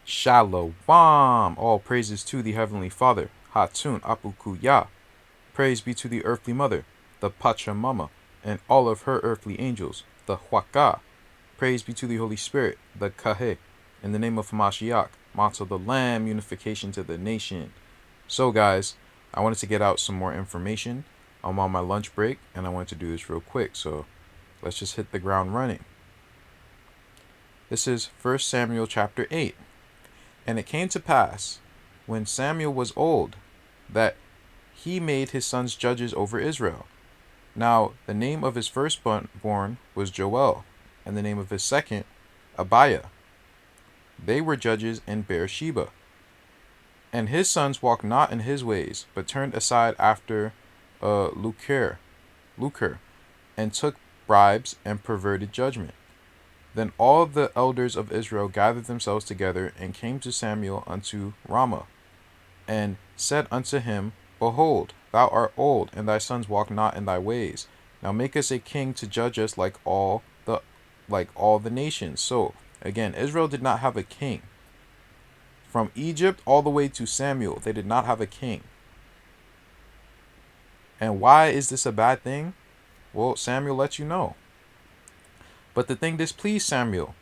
Shalom. All praises to the Heavenly Father. Hatun Apukuya. Praise be to the earthly mother, the Pachamama, and all of her earthly angels, the Huaca. Praise be to the Holy Spirit, the Kahe. In the name of Hamashiach, Motsah the Lamb, unification to the nation. So guys, I wanted to get out some more information. I'm on my lunch break, and I wanted to do this real quick. So let's just hit the ground running. This is 1 Samuel chapter 8. And it came to pass, when Samuel was old, that he made his sons judges over Israel. Now the name of his firstborn was Joel, and the name of his second, Abiah. They were judges in Beersheba. And his sons walked not in his ways, but turned aside after lucre, and took bribes and perverted judgment. Then all the elders of Israel gathered themselves together, and came to Samuel unto Ramah, and said unto him, Behold, thou art old, and thy sons walk not in thy ways. Now make us a king to judge us like all the nations. So again, Israel did not have a king. From Egypt all the way to Samuel, they did not have a king. And why is this a bad thing? Well, Samuel lets you know. But the thing displeased Samuel,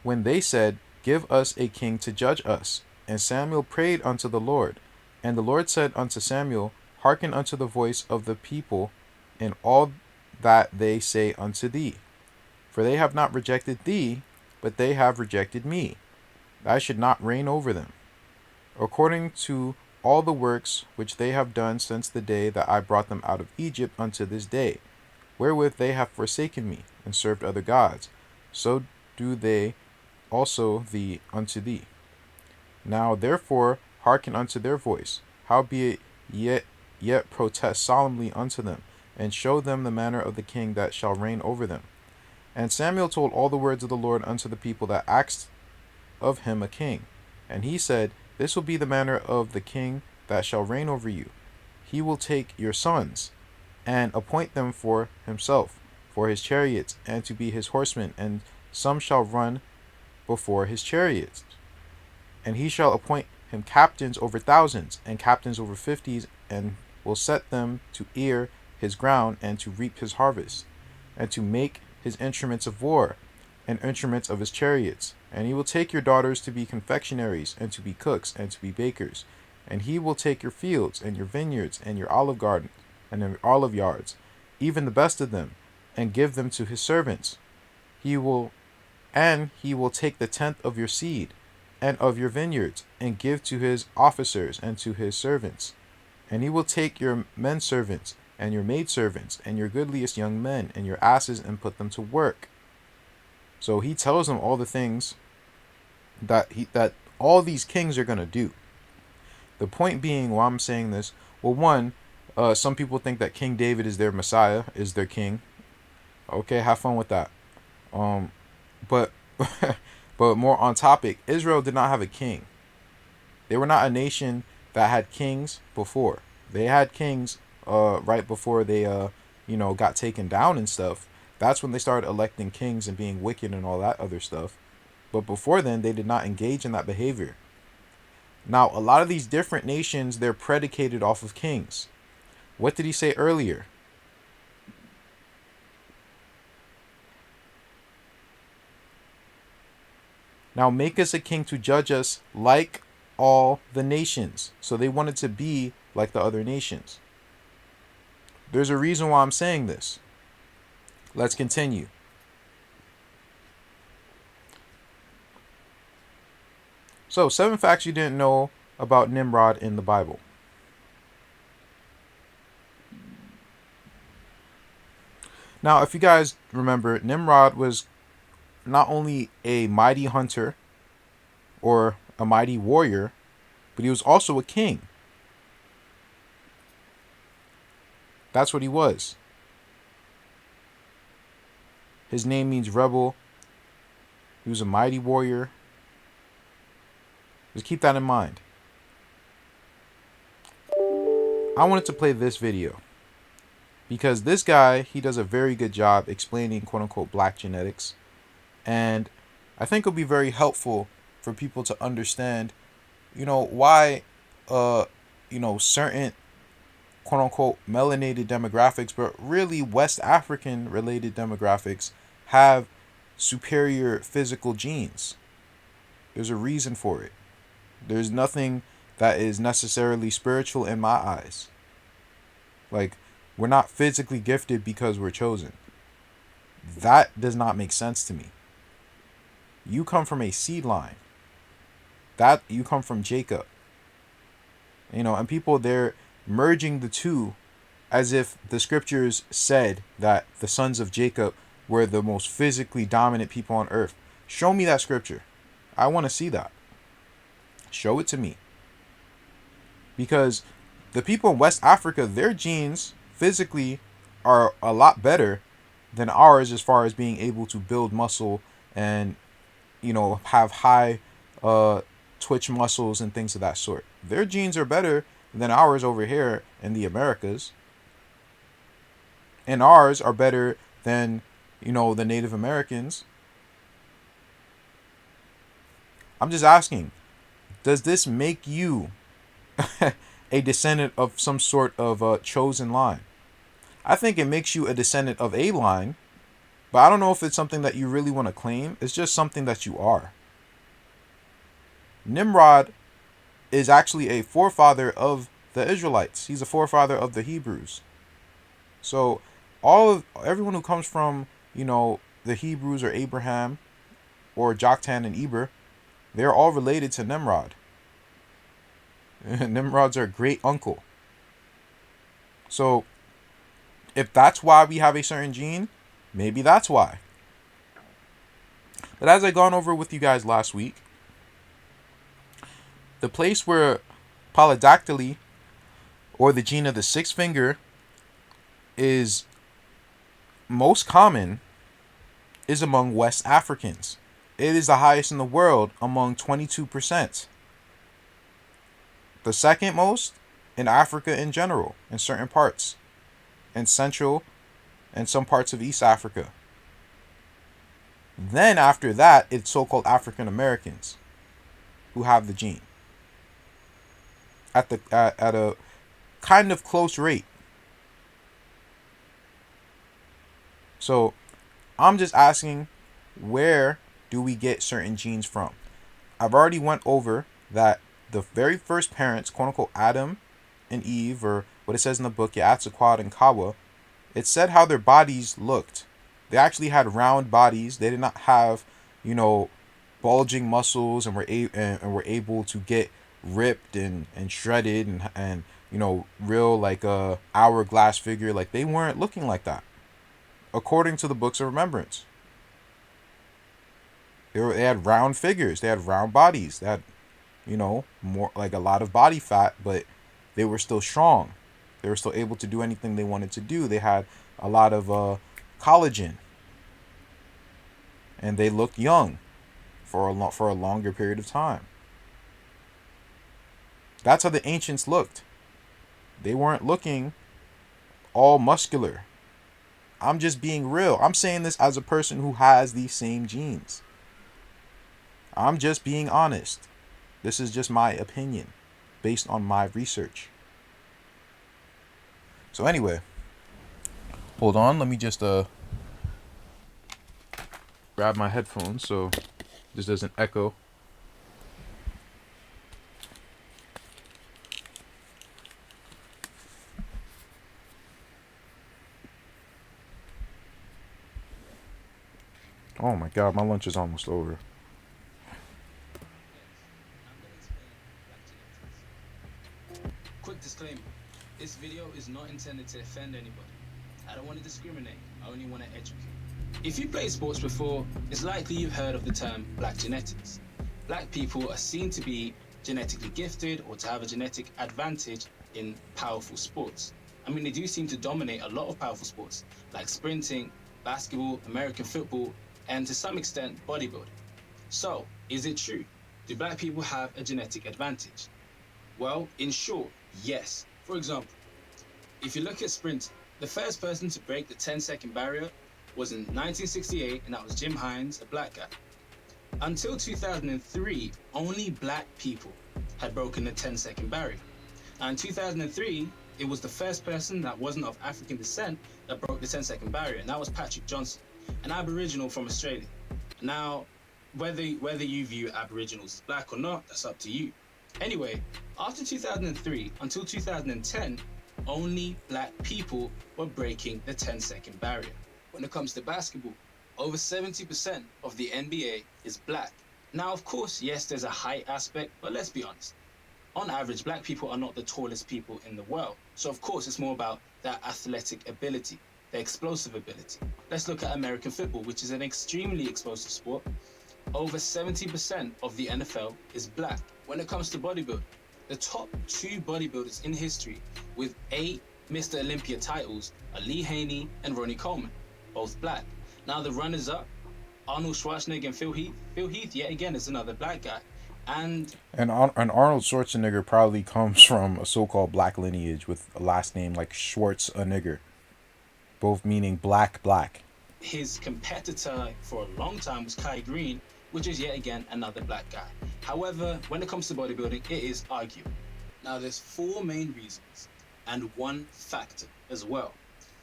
when they said, Give us a king to judge us. And Samuel prayed unto the Lord. And the Lord said unto Samuel, Hearken unto the voice of the people in all that they say unto thee. For they have not rejected thee, but they have rejected me. I should not reign over them, according to all the works which they have done since the day that I brought them out of Egypt unto this day, wherewith they have forsaken me, and served other gods. So do they also unto thee. Now therefore hearken unto their voice, howbeit yet protest solemnly unto them, and show them the manner of the king that shall reign over them. And Samuel told all the words of the Lord unto the people that asked of him a king. And he said, This will be the manner of the king that shall reign over you. He will take your sons, and appoint them for himself, for his chariots, and to be his horsemen, and some shall run before his chariots. And he shall appoint him captains over thousands, and captains over fifties, and will set them to ear his ground, and to reap his harvest, and to make his instruments of war, and instruments of his chariots. And he will take your daughters to be confectionaries, and to be cooks, and to be bakers. And he will take your fields, and your vineyards, and your olive gardens, and your olive yards, even the best of them, and give them to his servants. He will take the tenth of your seed, and of your vineyards, and give to his officers and to his servants. And he will take your men servants, and your maidservants, and your goodliest young men, and your asses, and put them to work. So he tells them all the things that all these kings are going to do. The point being, why I'm saying this, well, one, some people think that King David is their Messiah, is their king. Okay, have fun with that. But but more on topic, Israel did not have a king. They were not a nation that had kings before. They had kings right before they got taken down and stuff. That's when they started electing kings and being wicked and all that other stuff. But before then, they did not engage in that behavior. Now, a lot of these different nations, they're predicated off of kings. What did he say earlier? Now make us a king to judge us like all the nations. So they wanted to be like the other nations. There's a reason why I'm saying this. Let's continue. So, 7 facts you didn't know about Nimrod in the Bible. Now, if you guys remember, Nimrod was not only a mighty hunter or a mighty warrior, but he was also a king. That's what he was. His name means rebel. He was a mighty warrior. Just keep that in mind. I wanted to play this video because this guy, he does a very good job explaining quote unquote black genetics. And I think it'll be very helpful for people to understand, why, certain quote unquote melanated demographics, but really West African related demographics have superior physical genes. There's a reason for it. There's nothing that is necessarily spiritual in my eyes. Like, we're not physically gifted because we're chosen. That does not make sense to me. You come from a seed line. That you come from Jacob. And people, they're merging the two as if the scriptures said that the sons of Jacob were the most physically dominant people on earth. Show me that scripture. I want to see that. Show it to me. Because the people in West Africa, their genes physically are a lot better than ours as far as being able to build muscle and, have high twitch muscles and things of that sort. Their genes are better than ours over here in the Americas. And ours are better than, the Native Americans. I'm just asking, does this make you a descendant of some sort of chosen line? I think it makes you a descendant of a line, but I don't know if it's something that you really want to claim. It's just something that you are. Nimrod is actually a forefather of the Israelites. He's a forefather of the Hebrews. So everyone who comes from, the Hebrews or Abraham or Joktan and Eber, they're all related to Nimrod. Nimrod's our great uncle. So if that's why we have a certain gene, maybe that's why. But as I gone over with you guys last week, the place where polydactyly, or the gene of the sixth finger, is most common is among West Africans. It is the highest in the world, among 22%. The second most in Africa in general, in certain parts, in Central and some parts of East Africa. Then after that, it's so-called African Americans who have the gene at a kind of close rate. So I'm just asking, where do we get certain genes from? I've already went over that the very first parents, quote unquote, Adam and Eve, or what it says in the book, Yaatsaquad and Kawa, it said how their bodies looked. They actually had round bodies. They did not have, bulging muscles, and were able to get ripped and shredded and real like a hourglass figure. Like, they weren't looking like that, according to the books of remembrance. They had round figures. They had round bodies. They had, more like a lot of body fat, but they were still strong. They were still able to do anything they wanted to do. They had a lot of collagen, and they looked young for a longer period of time. That's how the ancients looked. They weren't looking all muscular. I'm just being real. I'm saying this as a person who has these same genes. I'm just being honest. This is just my opinion based on my research. So anyway, hold on. Let me just grab my headphones so this doesn't echo. Oh my God, my lunch is almost over. Quick disclaimer, this video is not intended to offend anybody. I don't want to discriminate, I only want to educate. If you played sports before, it's likely you've heard of the term black genetics. Black people are seen to be genetically gifted or to have a genetic advantage in powerful sports. I mean, they do seem to dominate a lot of powerful sports, like sprinting, basketball, American football, and to some extent, bodybuilding. So, is it true? Do black people have a genetic advantage? Well, in short, yes. For example, if you look at sprinting, the first person to break the 10-second barrier was in 1968, and that was Jim Hines, a black guy. Until 2003, only black people had broken the 10-second barrier. And in 2003, it was the first person that wasn't of African descent that broke the 10-second barrier, and that was Patrick Johnson, an Aboriginal from Australia. Now, whether you view Aboriginals as black or not, that's up to you. Anyway, after 2003 until 2010, only black people were breaking the 10-second barrier. When it comes to basketball, over 70% of the NBA is black. Now, of course, yes, there's a height aspect, but let's be honest. On average, black people are not the tallest people in the world. So, of course, it's more about that athletic ability, the explosive ability. Let's look at American football, which is an extremely explosive sport. Over 70% of the NFL is black. When it comes to bodybuilding, the top 2 bodybuilders in history with 8 Mr. Olympia titles are Lee Haney and Ronnie Coleman, both black. Now the runners-up, Arnold Schwarzenegger and Phil Heath. Phil Heath, yet again, is another black guy. And Arnold Schwarzenegger probably comes from a so-called black lineage with a last name like Schwarzenegger, both meaning black. His competitor for a long time was Kai Green, which is yet again another black guy. However, when it comes to bodybuilding, it is arguable. Now there's 4 main reasons and 1 factor as well.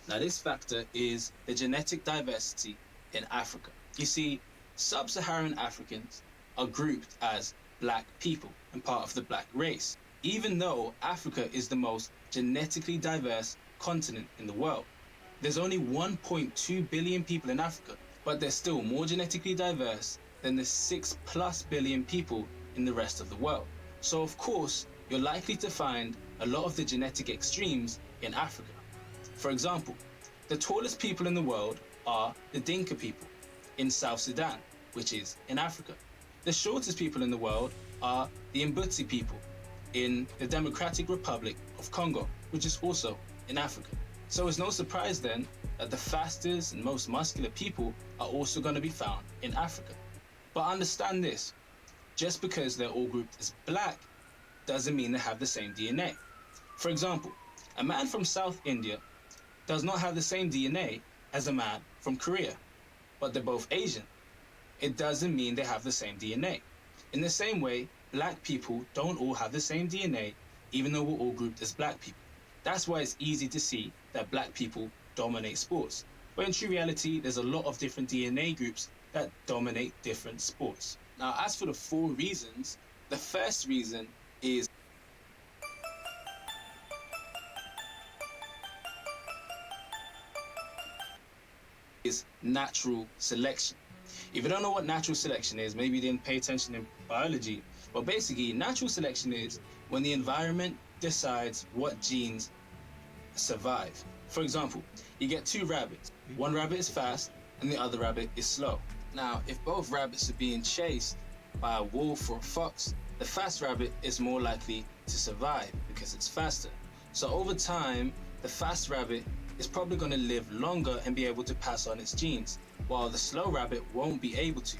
Now this factor is the genetic diversity in Africa. You see, sub-Saharan Africans are grouped as black people and part of the black race, even though Africa is the most genetically diverse continent in the world. There's only 1.2 billion people in Africa, but they're still more genetically diverse than the 6+ billion people in the rest of the world. So of course, you're likely to find a lot of the genetic extremes in Africa. For example, the tallest people in the world are the Dinka people in South Sudan, which is in Africa. The shortest people in the world are the Mbutsi people in the Democratic Republic of Congo, which is also in Africa. So it's no surprise then that the fastest and most muscular people are also going to be found in Africa. But understand this, just because they're all grouped as black doesn't mean they have the same DNA. For example, a man from South India does not have the same DNA as a man from Korea, but they're both Asian. It doesn't mean they have the same DNA. In the same way, black people don't all have the same DNA, even though we're all grouped as black people. That's why it's easy to see that black people dominate sports. But in true reality, there's a lot of different DNA groups that dominate different sports. Now, as for the 4 reasons, the first reason is natural selection. If you don't know what natural selection is, maybe you didn't pay attention in biology, but basically natural selection is when the environment decides what genes survive. For example, you get 2 rabbits. One rabbit is fast and the other rabbit is slow. Now, if both rabbits are being chased by a wolf or a fox, the fast rabbit is more likely to survive because it's faster. So over time, the fast rabbit is probably going to live longer and be able to pass on its genes, while the slow rabbit won't be able to.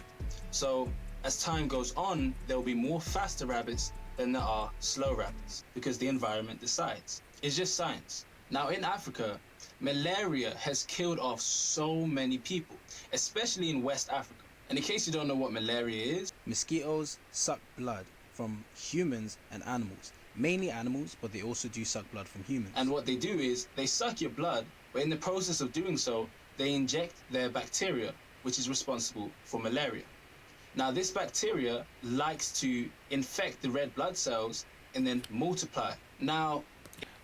So as time goes on, there will be more faster rabbits than there are slow rabbits because the environment decides. It's just science. Now in Africa, malaria has killed off so many people, especially in West Africa. And in case you don't know what malaria is, mosquitoes suck blood from humans and animals. Mainly animals, but they also do suck blood from humans. And what they do is they suck your blood, but in the process of doing so, they inject their bacteria, which is responsible for malaria. Now, this bacteria likes to infect the red blood cells and then multiply. Now,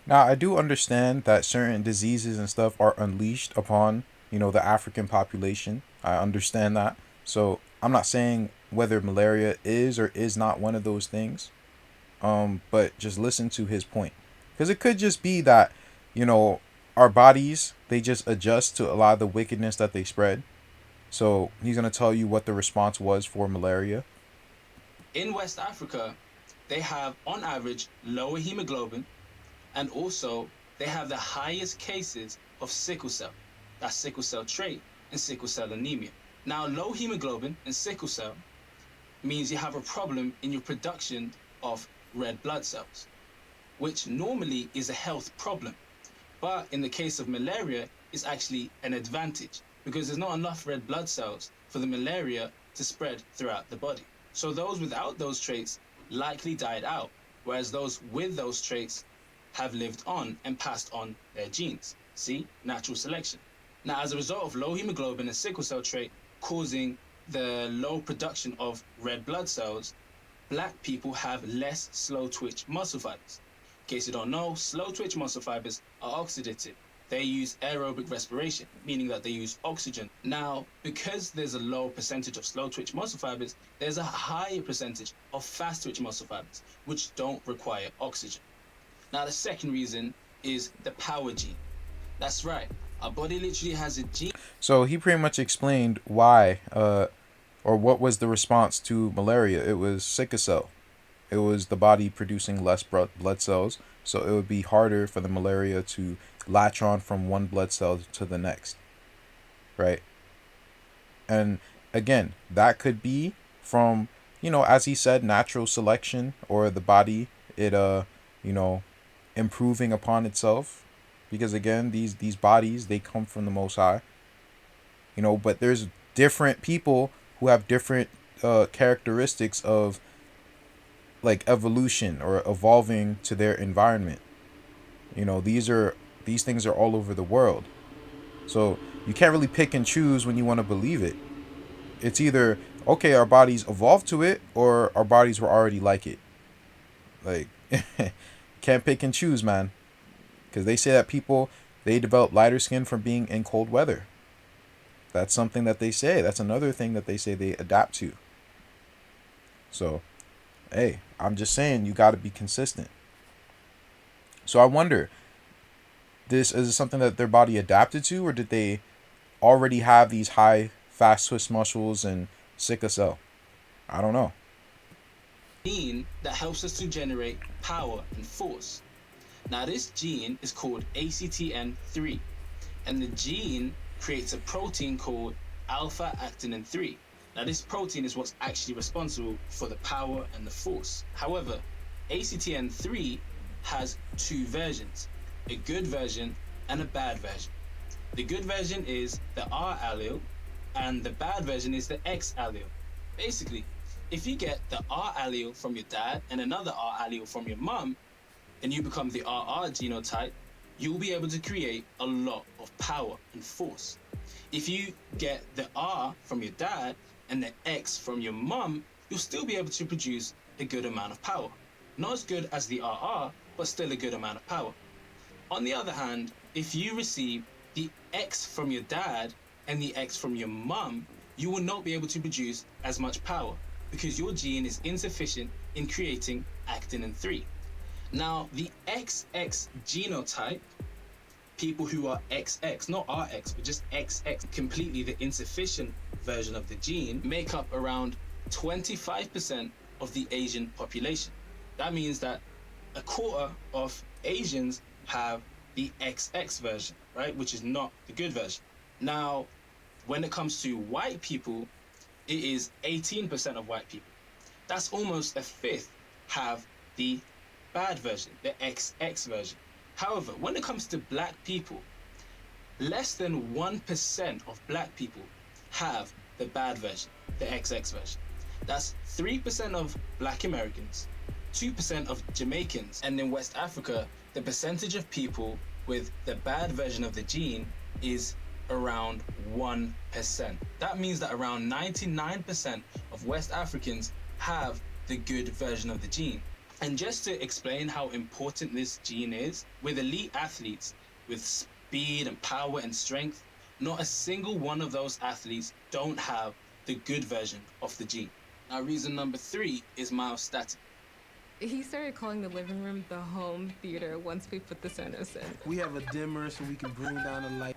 I do understand that certain diseases and stuff are unleashed upon, the African population. I understand that. So I'm not saying whether malaria is or is not one of those things. But just listen to his point. Because it could just be that, our bodies, they just adjust to a lot of the wickedness that they spread. So he's going to tell you what the response was for malaria. In West Africa, they have, on average, lower hemoglobin, and also they have the highest cases of sickle cell. That's sickle cell trait and sickle cell anemia. Now, low hemoglobin and sickle cell means you have a problem in your production of red blood cells, which normally is a health problem. But in the case of malaria, it's actually an advantage because there's not enough red blood cells for the malaria to spread throughout the body. So those without those traits likely died out, whereas those with those traits have lived on and passed on their genes. See, natural selection. Now, as a result of low hemoglobin and sickle cell trait causing the low production of red blood cells, black people have less slow twitch muscle fibers. In case you don't know, slow twitch muscle fibers are oxidative. They use aerobic respiration, meaning that they use oxygen. Now, because there's a low percentage of slow twitch muscle fibers, there's a higher percentage of fast twitch muscle fibers, which don't require oxygen. Now, the second reason is the power gene. That's right. Our body literally has a gene. So he pretty much explained why, or what was the response to malaria. It was sickle cell. It was the body producing less blood cells, so it would be harder for the malaria to latch on from one blood cell to the next, right? And again, that could be from, as he said, natural selection, or the body, it improving upon itself, because again, these bodies, they come from the Most High, but there's different people who have different characteristics of like evolution or evolving to their environment. These things are all over the world. So you can't really pick and choose when you want to believe it. It's either, okay, our bodies evolved to it, or our bodies were already like it. Like, can't pick and choose, man. Because they say that people, they develop lighter skin from being in cold weather. That's something that they say. That's another thing that they say they adapt to. So, hey, I'm just saying, you got to be consistent. So I wonder, is this something that their body adapted to, or did they already have these high, fast twitch muscles and sickle cell? I don't know. Gene that helps us to generate power and force. Now, this gene is called ACTN3, and the gene creates a protein called alpha-actinin 3. Now, this protein is what's actually responsible for the power and the force. However, ACTN3 has two versions, a good version and a bad version. The good version is the R allele, and the bad version is the X allele. Basically, if you get the R allele from your dad and another R allele from your mum, and you become the RR genotype, you'll be able to create a lot of power and force. If you get the R from your dad and the X from your mum, you'll still be able to produce a good amount of power. Not as good as the RR, but still a good amount of power. On the other hand, if you receive the X from your dad and the X from your mum, you will not be able to produce as much power because your gene is insufficient in creating actinin 3. Now, the XX genotype, people who are XX, not RX, but just XX, completely the insufficient version of the gene, make up around 25% of the Asian population. That means that a quarter of Asians have the XX version, right? Which is not the good version. Now, when it comes to white people, it is 18% of white people. That's almost a fifth have the bad version, the XX version. However, when it comes to black people, less than 1% of black people have the bad version, the XX version. That's 3% of black Americans, 2% of Jamaicans, and in West Africa, the percentage of people with the bad version of the gene is around 1%. That means that around 99% of West Africans have the good version of the gene. And just to explain how important this gene is, with elite athletes with speed and power and strength, not a single one of those athletes don't have the good version of the gene. Now, reason number 3 is myostatin. He started calling the living room the home theater once we put the Sonos in. We have a dimmer so we can bring down the light.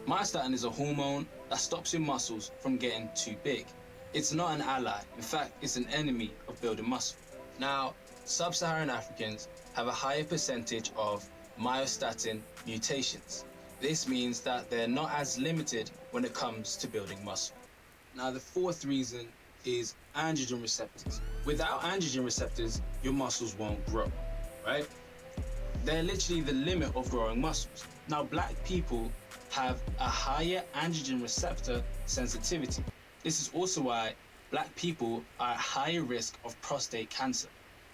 Myostatin is a hormone that stops your muscles from getting too big. It's not an ally. In fact, it's an enemy of building muscle. Now, sub-Saharan Africans have a higher percentage of myostatin mutations. This means that they're not as limited when it comes to building muscle. Now, the fourth reason is androgen receptors. Without androgen receptors, your muscles won't grow, right? They're literally the limit of growing muscles. Now, black people have a higher androgen receptor sensitivity. This is also why black people are at higher risk of prostate cancer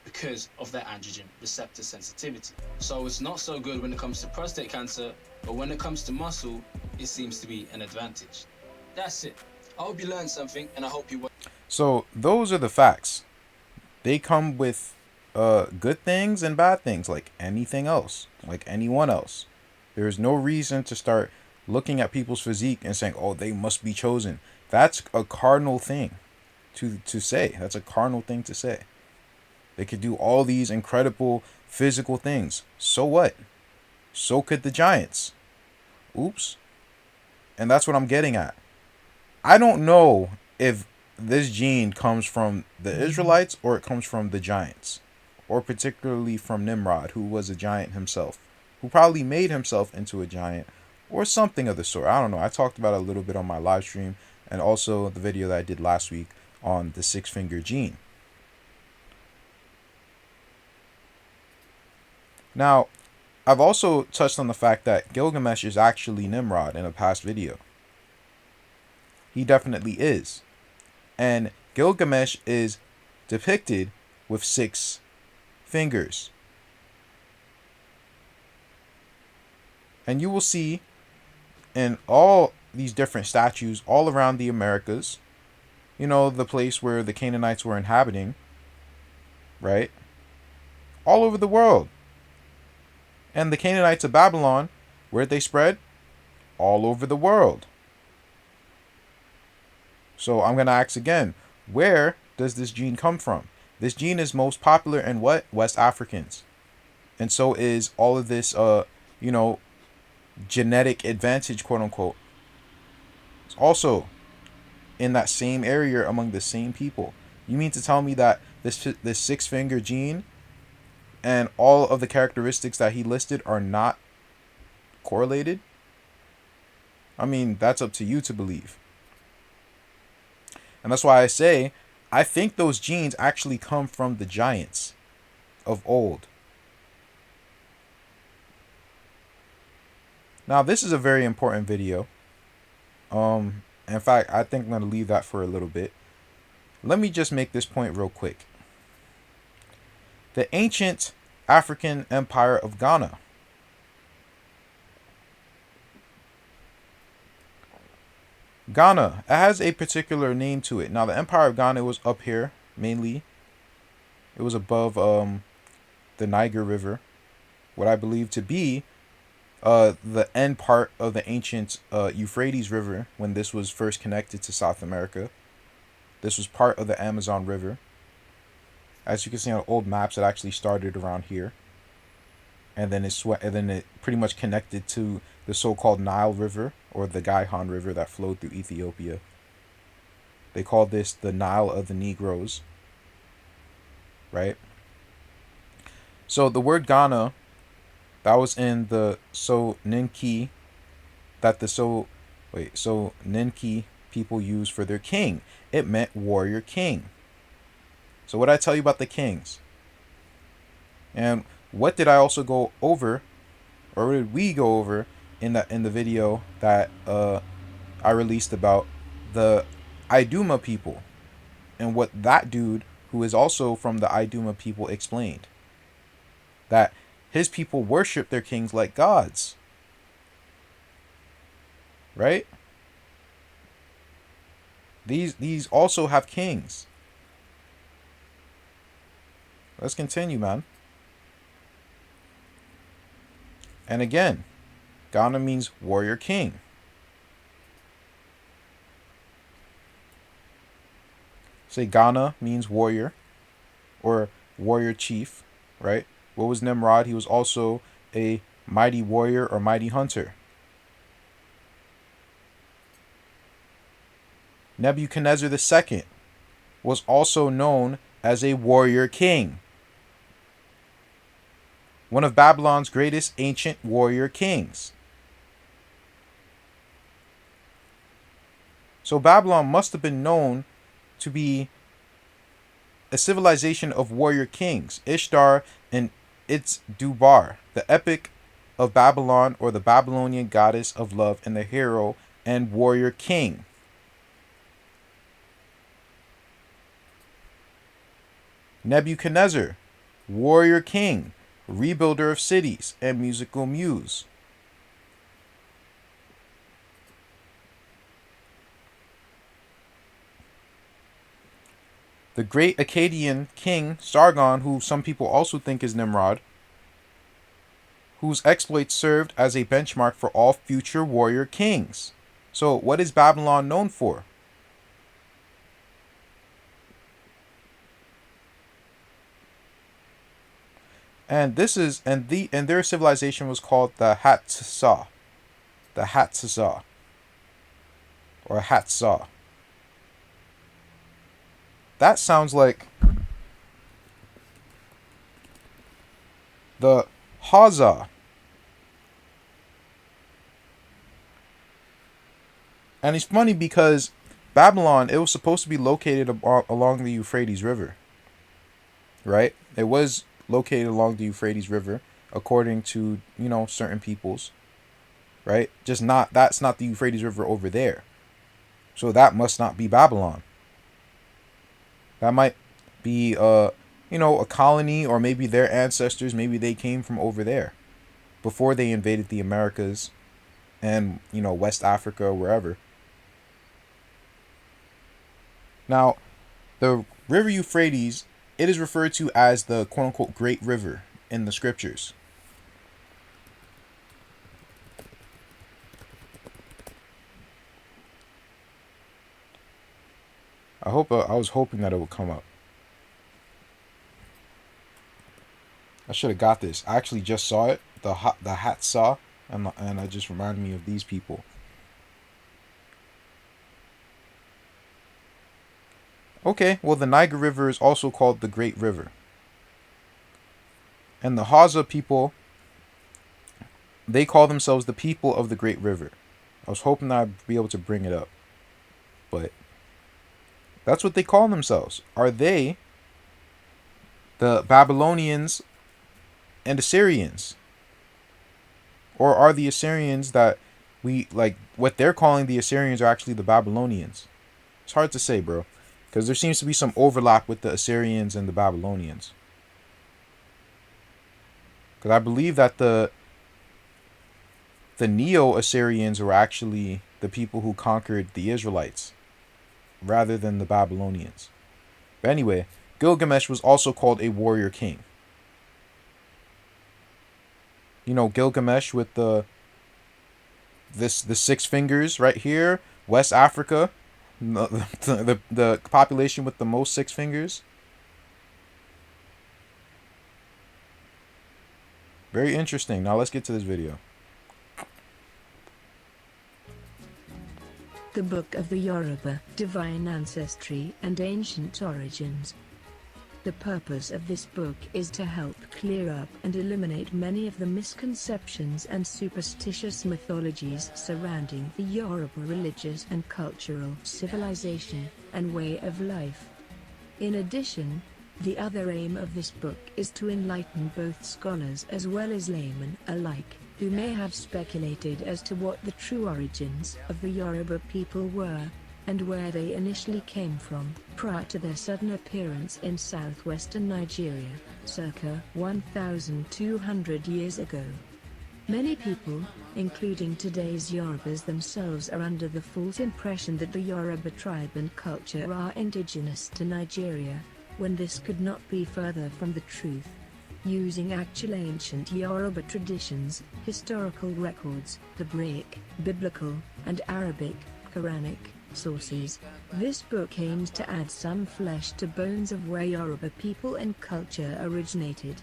because of their androgen receptor sensitivity. So it's not so good when it comes to prostate cancer, but when it comes to muscle, it seems to be an advantage. That's it. I hope you learned something, and I hope you... So those are the facts. They come with good things and bad things, like anything else, like anyone else. There is no reason to start looking at people's physique and saying, "Oh, they must be chosen." That's a cardinal thing to say. That's a cardinal thing to say. They could do all these incredible physical things. So what? So could the giants. Oops. And that's what I'm getting at. I don't know if this gene comes from the Israelites or it comes from the giants, or particularly from Nimrod, who was a giant himself, who probably made himself into a giant or something of the sort. I don't know. I talked about it a little bit on my live stream and also the video that I did last week on the 6-finger gene. Now, I've also touched on the fact that Gilgamesh is actually Nimrod in a past video. He definitely is. And Gilgamesh is depicted with 6 fingers. And you will see in all these different statues all around the Americas, you know, the place where the Canaanites were inhabiting, right? All over the world. And the Canaanites of Babylon, where'd they spread? All over the world. So I'm going to ask again, where does this gene come from? This gene is most popular in what? West Africans. And so is all of this, genetic advantage, quote unquote. It's also in that same area among the same people. You mean to tell me that this 6-finger gene and all of the characteristics that he listed are not correlated? I mean, that's up to you to believe. And that's why I say, I think those genes actually come from the giants of old. Now, this is a very important video. In fact, I think I'm going to leave that for a little bit. Let me just make this point real quick. The ancient African empire of Ghana. Ghana, it has a particular name to it. Now, the Empire of Ghana was up here, mainly. It was above the Niger River, what I believe to be the end part of the ancient Euphrates River when this was first connected to South America. This was part of the Amazon River. As you can see on old maps, it actually started around here. And then it pretty much connected to the so-called Nile River, or the Gihon River that flowed through Ethiopia. They called this the Nile of the Negroes. Right? So the word Ghana, that was in the Soninke, that the Soninke people used for their king. It meant warrior king. So what did I tell you about the kings? And what did I also go over, or what did we go over in the video that I released about the Iduma people, and what that dude, who is also from the Iduma people, explained? That his people worship their kings like gods. Right? These also have kings. Let's continue, man. And again, Ghana means warrior king. Say Ghana means warrior or warrior chief, right? What was Nimrod? He was also a mighty warrior or mighty hunter. Nebuchadnezzar II was also known as a warrior king. One of Babylon's greatest ancient warrior kings. So Babylon must have been known to be a civilization of warrior kings. Ishtar and its Dubar, the epic of Babylon, or the Babylonian goddess of love and the hero and warrior king. Nebuchadnezzar, warrior king, rebuilder of cities, and musical muse. The great Akkadian king Sargon, who some people also think is Nimrod, whose exploits served as a benchmark for all future warrior kings. So, what is Babylon known for? And their civilization was called the Hatsasa, or Hatsah. That sounds like the Haza. And it's funny because Babylon, it was supposed to be located along the Euphrates River. Right? It was located along the Euphrates River, according to, certain peoples. Right? That's not the Euphrates River over there. So that must not be Babylon. That might be a colony, or maybe their ancestors, maybe they came from over there before they invaded the Americas and, West Africa or wherever. Now, the river Euphrates, it is referred to as the quote-unquote Great River in the scriptures. I was hoping that it would come up. I should have got this. I actually just saw it, the Hatsah, and it just reminded me of these people. Okay, well, the Niger River is also called the Great River. And the Haza people, they call themselves the people of the Great River. I was hoping that I'd be able to bring it up, but that's what they call themselves. Are they the Babylonians and Assyrians? Or are the Assyrians that what they're calling the Assyrians are actually the Babylonians? It's hard to say, bro, because there seems to be some overlap with the Assyrians and the Babylonians. Because I believe that the Neo-Assyrians were actually the people who conquered the Israelites, rather than the Babylonians. But anyway, Gilgamesh was also called a warrior king. Gilgamesh with the 6 fingers right here, West Africa, the population with the most 6 fingers. Very interesting. Now let's get to this video. The Book of the Yoruba, Divine Ancestry and Ancient Origins. The purpose of this book is to help clear up and eliminate many of the misconceptions and superstitious mythologies surrounding the Yoruba religious and cultural civilization and way of life. In addition, the other aim of this book is to enlighten both scholars as well as laymen alike, who may have speculated as to what the true origins of the Yoruba people were, and where they initially came from, prior to their sudden appearance in southwestern Nigeria, circa 1,200 years ago. Many people, including today's Yorubas themselves, are under the false impression that the Yoruba tribe and culture are indigenous to Nigeria, when this could not be further from the truth. Using actual ancient Yoruba traditions, historical records, Hebraic, Biblical, and Arabic, Quranic sources, this book aims to add some flesh to bones of where Yoruba people and culture originated.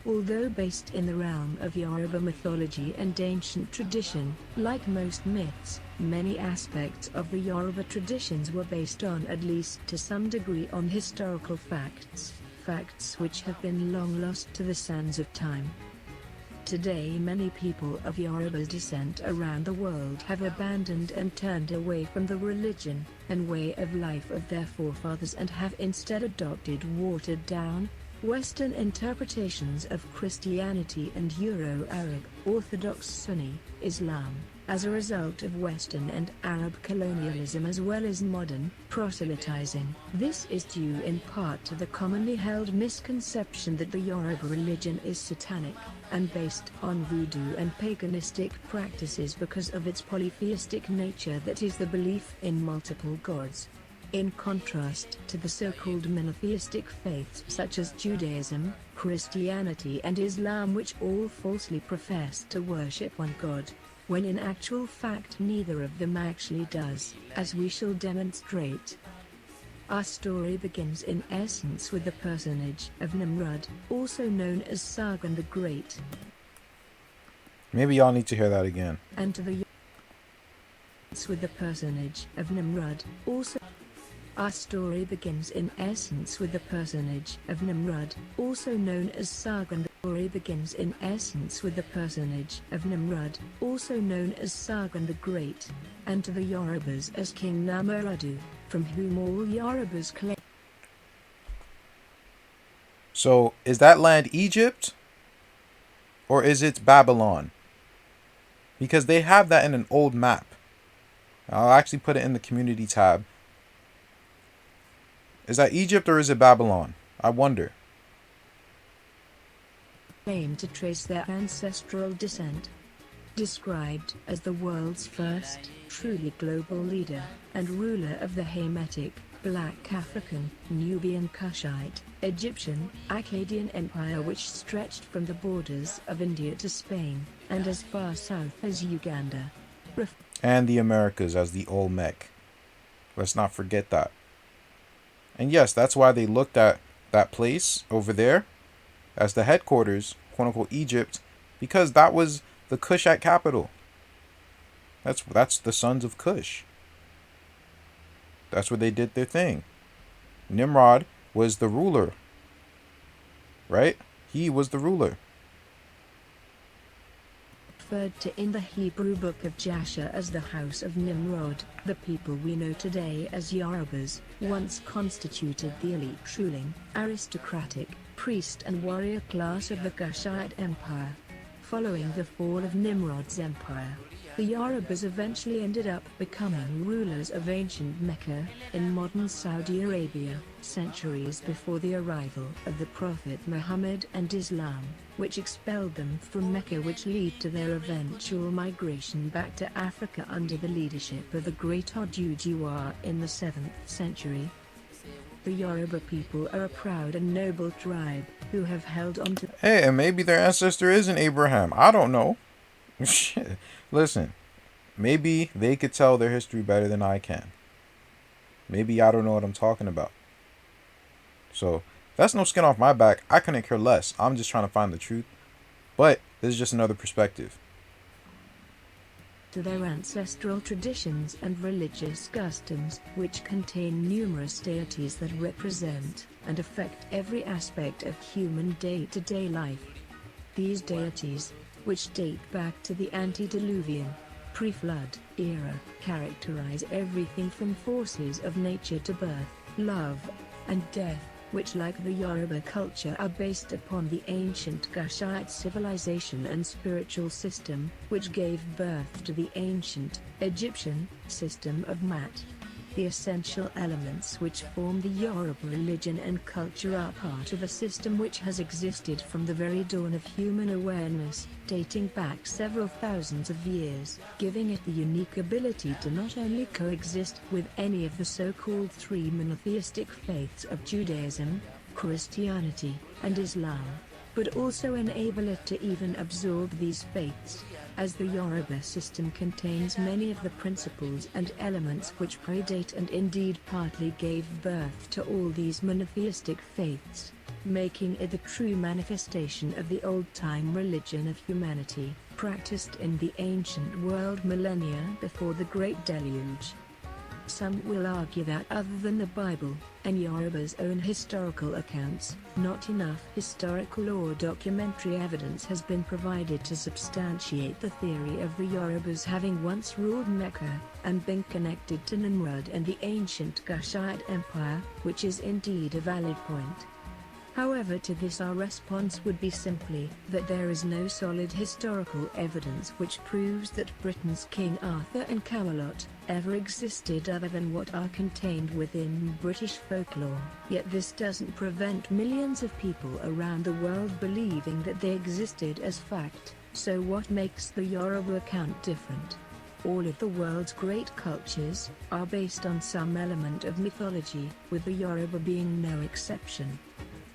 Although based in the realm of Yoruba mythology and ancient tradition, like most myths, many aspects of the Yoruba traditions were based on, at least to some degree, on historical facts which have been long lost to the sands of time. Today many people of Yoruba descent around the world have abandoned and turned away from the religion and way of life of their forefathers and have instead adopted watered down, Western interpretations of Christianity and Euro-Arab, Orthodox Sunni, Islam, as a result of Western and Arab colonialism as well as modern proselytizing. This is due in part to the commonly held misconception that the Yoruba religion is satanic, and based on voodoo and paganistic practices because of its polytheistic nature, that is the belief in multiple gods. In contrast to the so-called monotheistic faiths such as Judaism, Christianity and Islam, which all falsely profess to worship one God, when in actual fact neither of them actually does, as we shall demonstrate. Our story begins in essence with the personage of Nimrod, also known as Sargon the Great. Maybe y'all need to hear that again. And to the with the personage of Nimrod, also. Our story begins in essence with the personage of Nimrod, also known as Sargon. The story begins in essence with the personage of Nimrod, also known as Sargon the Great, and to the Yorubas as King Namuradu, from whom all Yorubas claim. So, is that land Egypt? Or is it Babylon? Because they have that in an old map. I'll actually put it in the community tab. Is that Egypt or is it Babylon? I wonder. Claim to trace their ancestral descent. Described as the world's first truly global leader and ruler of the Hamitic, Black African, Nubian Kushite, Egyptian, Akkadian Empire, which stretched from the borders of India to Spain, and as far south as Uganda. And the Americas as the Olmec. Let's not forget that. And yes, that's why they looked at that place over there as the headquarters, quote unquote Egypt, because that was the Kushite capital. That's the sons of Cush. That's where they did their thing. Nimrod was the ruler. Right? He was the ruler. Referred to in the Hebrew book of Yashaya as the house of Nimrod, the people we know today as Yorubas, once constituted the elite ruling, aristocratic, priest and warrior class of the Kushite Empire. Following the fall of Nimrod's empire, the Yorubas eventually ended up becoming rulers of ancient Mecca, in modern Saudi Arabia, centuries before the arrival of the Prophet Muhammad and Islam, which expelled them from Mecca, which led to their eventual migration back to Africa under the leadership of the great Oduduwa in the 7th century. The Yoruba people are a proud and noble tribe, who have held on to... Hey, and maybe their ancestor isn't Abraham. I don't know. Shit. Listen, maybe they could tell their history better than I can. Maybe I don't know what I'm talking about. So, that's no skin off my back. I couldn't care less. I'm just trying to find the truth. But this is just another perspective. To their ancestral traditions and religious customs, which contain numerous deities that represent and affect every aspect of human day-to-day life. These deities, which date back to the antediluvian, pre-flood era, characterize everything from forces of nature to birth, love, and death, which, like the Yoruba culture, are based upon the ancient Kushite civilization and spiritual system, which gave birth to the ancient Egyptian system of Mat. The essential elements which form the Yoruba religion and culture are part of a system which has existed from the very dawn of human awareness, dating back several thousands of years, giving it the unique ability to not only coexist with any of the so-called three monotheistic faiths of Judaism, Christianity, and Islam, but also enable it to even absorb these faiths, as the Yoruba system contains many of the principles and elements which predate and indeed partly gave birth to all these monotheistic faiths, making it the true manifestation of the old-time religion of humanity, practiced in the ancient world millennia before the Great Deluge. Some will argue that other than the Bible, and Yoruba's own historical accounts, not enough historical or documentary evidence has been provided to substantiate the theory of the Yorubas having once ruled Mecca, and been connected to Nimrod and the ancient Kushite Empire, which is indeed a valid point. However, to this our response would be simply that there is no solid historical evidence which proves that Britain's King Arthur and Camelot ever existed other than what are contained within British folklore. Yet this doesn't prevent millions of people around the world believing that they existed as fact. So what makes the Yoruba account different? All of the world's great cultures are based on some element of mythology, with the Yoruba being no exception.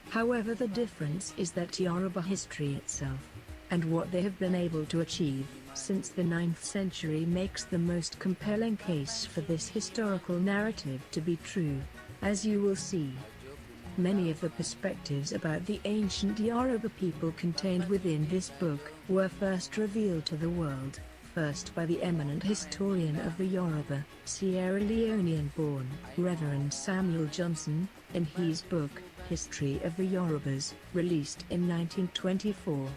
However, the difference is that Yoruba history itself, and what they have been able to achieve since the 9th century, makes the most compelling case for this historical narrative to be true, as you will see. Many of the perspectives about the ancient Yoruba people contained within this book were first revealed to the world, first by the eminent historian of the Yoruba, Sierra Leonean-born Reverend Samuel Johnson, in his book, History of the Yorubas, released in 1924,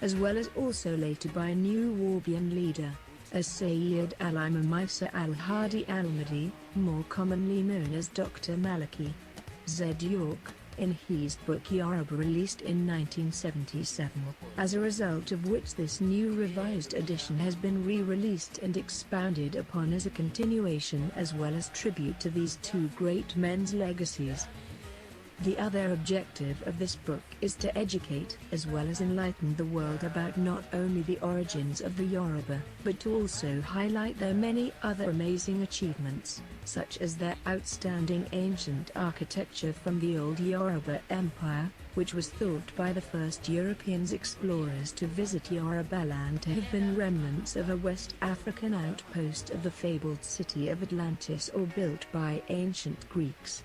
as well as also later by a new Nubian leader, as Sayyid Al-Imam Isa Al-Hadi Al-Mahdi, more commonly known as Dr. Maliki Z. York, in his book Yoruba, released in 1977, as a result of which this new revised edition has been re-released and expounded upon as a continuation as well as tribute to these two great men's legacies. The other objective of this book is to educate as well as enlighten the world about not only the origins of the Yoruba, but to also highlight their many other amazing achievements, such as their outstanding ancient architecture from the old Yoruba Empire, which was thought by the first Europeans explorers to visit Yorubaland to have been remnants of a West African outpost of the fabled city of Atlantis, or built by ancient Greeks.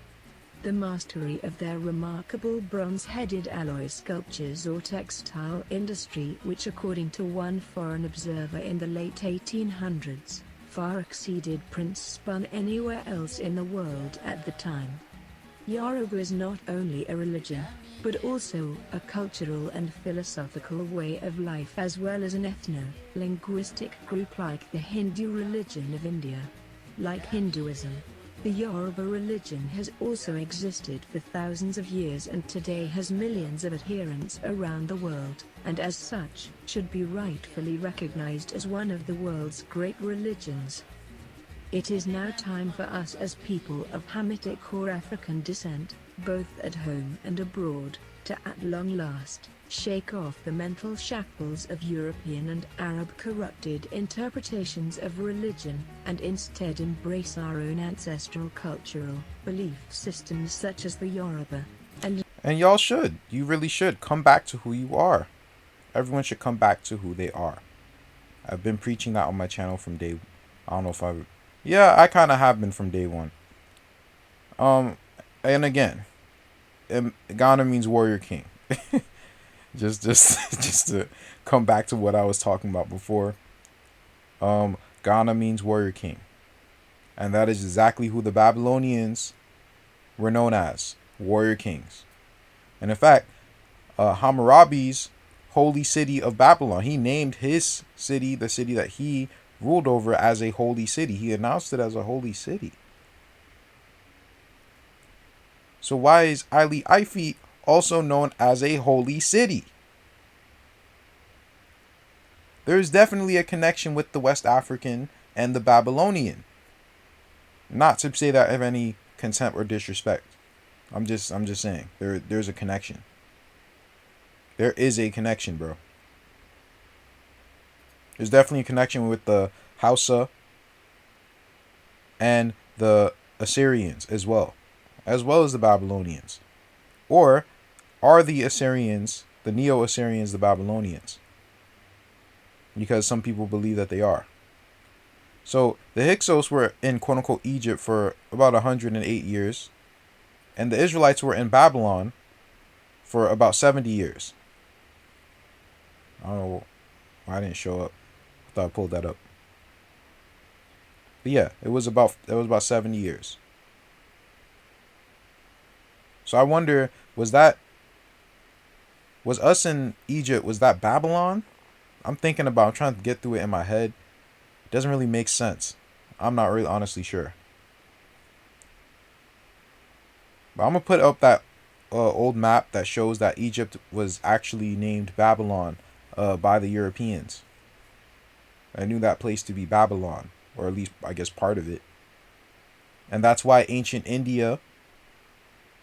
The mastery of their remarkable bronze-headed alloy sculptures or textile industry, which according to one foreign observer in the late 1800s, far exceeded prints spun anywhere else in the world at the time. Yoruba is not only a religion, but also a cultural and philosophical way of life, as well as an ethno-linguistic group like the Hindu religion of India. Like Hinduism, the Yoruba religion has also existed for thousands of years and today has millions of adherents around the world, and as such, should be rightfully recognized as one of the world's great religions. It is now time for us as people of Hamitic or African descent, both at home and abroad, to at long last shake off the mental shackles of European and Arab corrupted interpretations of religion, and instead embrace our own ancestral cultural belief systems such as the Yoruba. And y'all should. You really should. Come back to who you are. Everyone should come back to who they are. I've been preaching that on my channel from day... I don't know if I've... Yeah, I kind of have been from day one. And again, Ghana means warrior king. just to come back to what I was talking about before. Ghana means warrior king. And that is exactly who the Babylonians were known as, warrior kings. And in fact, Hammurabi's holy city of Babylon, he named his city, the city that he ruled over, as a holy city. He announced it as a holy city. So why is Ili Ife also known as a holy city? There is definitely a connection with the West African and the Babylonian. Not to say that of any contempt or disrespect. I'm just saying there's a connection. There is a connection, bro. There's definitely a connection with the Hausa and the Assyrians as well as the Babylonians. Or are the Assyrians, the Neo-Assyrians, the Babylonians? Because some people believe that they are. So the Hyksos were in quote-unquote Egypt for about 108 years. And the Israelites were in Babylon for about 70 years. I don't know why I didn't show up. I thought I pulled that up. But yeah, it was about 70 years. So I wonder, was us in Egypt, was that Babylon? I'm trying to get through it in my head. It doesn't really make sense. I'm not really honestly sure. But I'm going to put up that old map that shows that Egypt was actually named Babylon by the Europeans. I knew that place to be Babylon, or at least I guess part of it. And that's why ancient India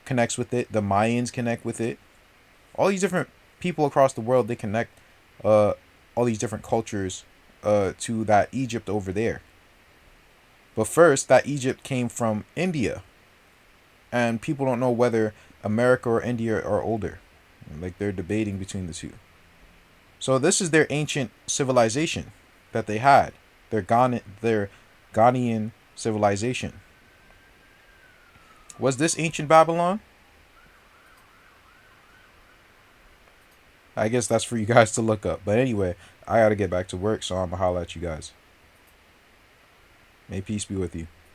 connects with it. The Mayans connect with it. All these different people across the world, they connect all these different cultures to that Egypt over there. But first, that Egypt came from India. And people don't know whether America or India are older. Like, they're debating between the two. So this is their ancient civilization that they had. Their Ghanaian civilization. Was this ancient Babylon? I guess that's for you guys to look up. But anyway, I gotta get back to work, so I'm gonna holler at you guys. May peace be with you.